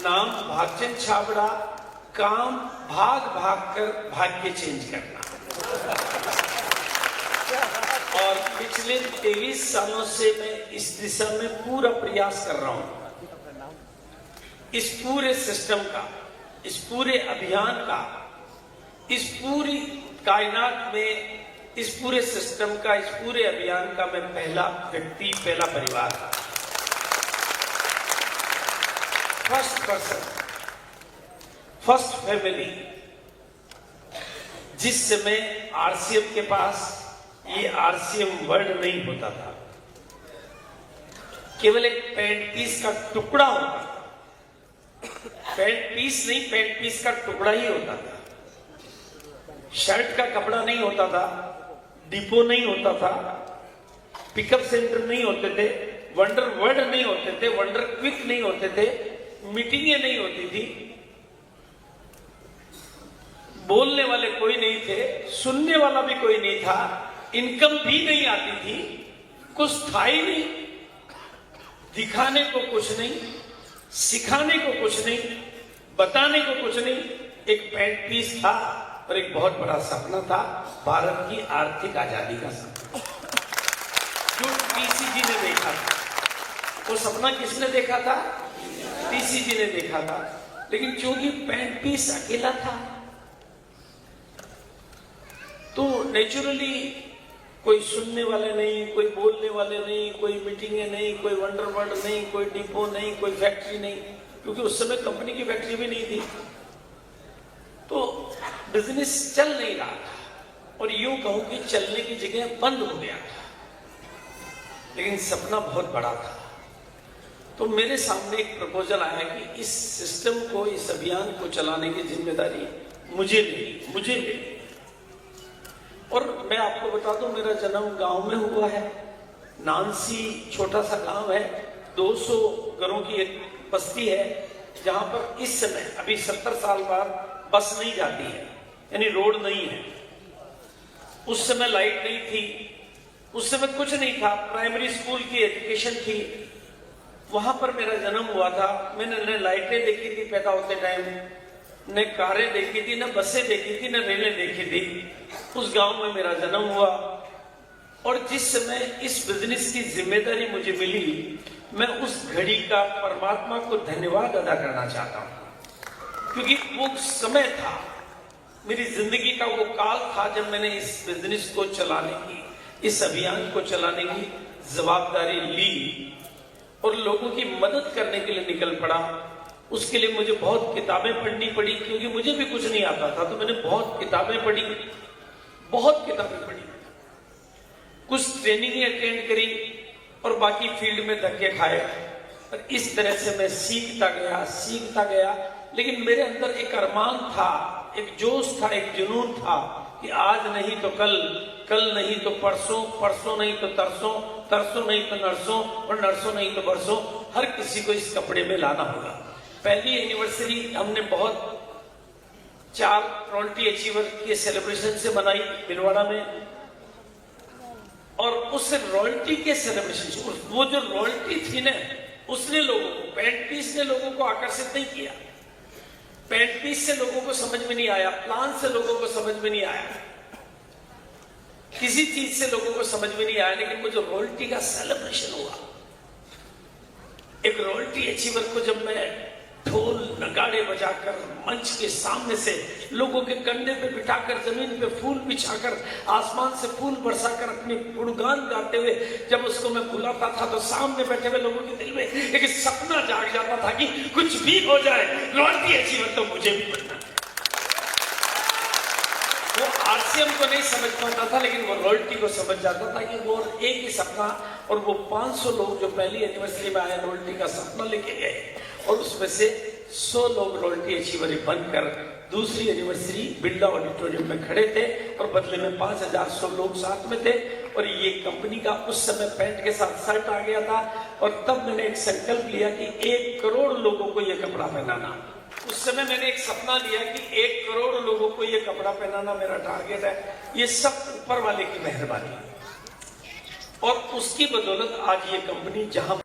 नाम भागचंद छाबड़ा, काम भाग भाग कर भाग्य चेंज करना। और पिछले 23 सालों से मैं इस दिशा में पूरा प्रयास कर रहा हूं। इस पूरे सिस्टम का, इस पूरे अभियान का, इस पूरी कायनात में, इस पूरे सिस्टम का, इस पूरे अभियान का मैं पहला व्यक्ति, पहला परिवार था, फर्स्ट पर्सन, फर्स्ट फैमिली। जिस समय आरसीएम के पास ये आरसीएम वर्ड नहीं होता था, केवल एक पैंट पीस का टुकड़ा होता था। पैंट पीस नहीं, पैंट पीस का टुकड़ा ही होता था। शर्ट का कपड़ा नहीं होता था, डिपो नहीं होता था, पिकअप सेंटर नहीं होते थे, वंडर वर्ड नहीं होते थे, वंडर क्विक नहीं होते थे, मीटिंगें नहीं होती थी, बोलने वाले कोई नहीं थे, सुनने वाला भी कोई नहीं था, इनकम भी नहीं आती थी, कुछ था ही नहीं, दिखाने को कुछ नहीं, सिखाने को कुछ नहीं, बताने को कुछ नहीं। एक पैंट पीस था और एक बहुत बड़ा सपना था, भारत की आर्थिक आजादी का सपना, जो टीसी जी ने देखा था। वो सपना किसने देखा था? टीसी जी ने देखा था। लेकिन चूंकि पैंट पीस अकेला था, तो नेचुरली कोई सुनने वाले नहीं, कोई बोलने वाले नहीं, कोई मीटिंगें नहीं, कोई वंडर वर्ड नहीं, कोई डिपो नहीं, कोई फैक्ट्री नहीं, क्योंकि उस समय कंपनी की फैक्ट्री भी नहीं थी, तो बिजनेस चल नहीं रहा था, और यूं कहूं कि चलने की जगह बंद हो गया था। लेकिन सपना बहुत बड़ा था। तो मेरे सामने एक प्रपोजल आया कि इस सिस्टम को, इस अभियान को चलाने की जिम्मेदारी मुझे मिली। और मैं आपको बता दूं, मेरा जन्म गांव में हुआ है। नानसी छोटा सा गांव है, 200 घरों की एक बस्ती है, जहां पर इस समय अभी 70 साल बाद बस नहीं जाती है, यानी रोड नहीं है। उस समय लाइट नहीं थी, उस समय कुछ नहीं था, प्राइमरी स्कूल की एजुकेशन थी। वहां पर मेरा जन्म हुआ था। मैंने न लाइटें देखी थी पैदा होते टाइम, न कारें देखी थी, न बसें देखी थी, न रेलें देखी थी। उस गांव में मेरा जन्म हुआ। और जिस समय इस बिजनेस की जिम्मेदारी मुझे मिली, मैं उस घड़ी का परमात्मा को धन्यवाद अदा करना चाहता हूं, क्योंकि वो समय था, मेरी जिंदगी का वो काल था जब मैंने इस बिजनेस को चलाने की, इस अभियान को चलाने की जवाबदारी ली और लोगों की मदद करने के लिए निकल पड़ा। उसके लिए मुझे बहुत किताबें पढ़नी पड़ी, क्योंकि मुझे भी कुछ नहीं आता था, तो मैंने बहुत किताबें पढ़ी, कुछ ट्रेनिंग अटेंड करी और बाकी फील्ड में धक्के खाए। और इस तरह से मैं सीखता गया। लेकिन मेरे अंदर एक अरमान था, एक जोश था, एक जुनून था कि आज नहीं तो कल, कल नहीं तो परसों, परसों नहीं तो तरसों, तरसों नहीं तो नरसों, और नरसों नहीं तो बरसों, हर किसी को इस कपड़े में लाना होगा। पहली एनिवर्सरी हमने बहुत 4 रॉयल्टी अचीवर के सेलिब्रेशन से मनाई भिलवाड़ा में। और उस रॉयल्टी के सेलिब्रेशन से, वो जो रॉयल्टी थी ना, उसने लोगों को, पैंट पीस ने लोगों को आकर्षित नहीं किया। पैंट पीस से लोगों को समझ में नहीं आया, प्लान से लोगों को समझ में नहीं आया, किसी चीज से लोगों को समझ में नहीं आया। लेकिन वो जो रॉयल्टी का सेलिब्रेशन हुआ, एक रॉयल्टी अचीवर को जब मैं ढोल नगाड़े बजाकर मंच के सामने से लोगों के कंधे पे बिठाकर, जमीन पे फूल बिछाकर, आसमान से फूल बरसाकर अपने गुणगान गाते हुए जब उसको मैं बुलाता था, तो सामने बैठे हुए लोगों के दिल में एक सपना जाग जाता था कि कुछ भी हो जाए, रॉयल्टी अचीवर तो मुझे भी बनना। वो आरसीएम को नहीं समझ पाता था, लेकिन वो रॉयल्टी को समझ जाता था कि वो एक ही सपना, और वो 500 लोग जो पहली एनिवर्सरी में आए रॉयल्टी का सपना लेके गए, और उसमें से 100 लोग रॉयल्टी अचीवर बनकर दूसरी एनिवर्सरी बिरला ऑडिटोरियम में खड़े थे, और बदले में 5100 लोग साथ में थे। और ये कंपनी का उस समय पैंट के साथ शर्ट आ गया था। और तब मैंने एक संकल्प लिया कि 1 करोड़ लोगों को ये कपड़ा पहनाना। उस समय मैंने एक सपना लिया कि 1 करोड़ लोगों को ये कपड़ा पहनाना मेरा टारगेट है। ये सब ऊपर वाले की मेहरबानी, और उसकी बदौलत आज ये कंपनी जहां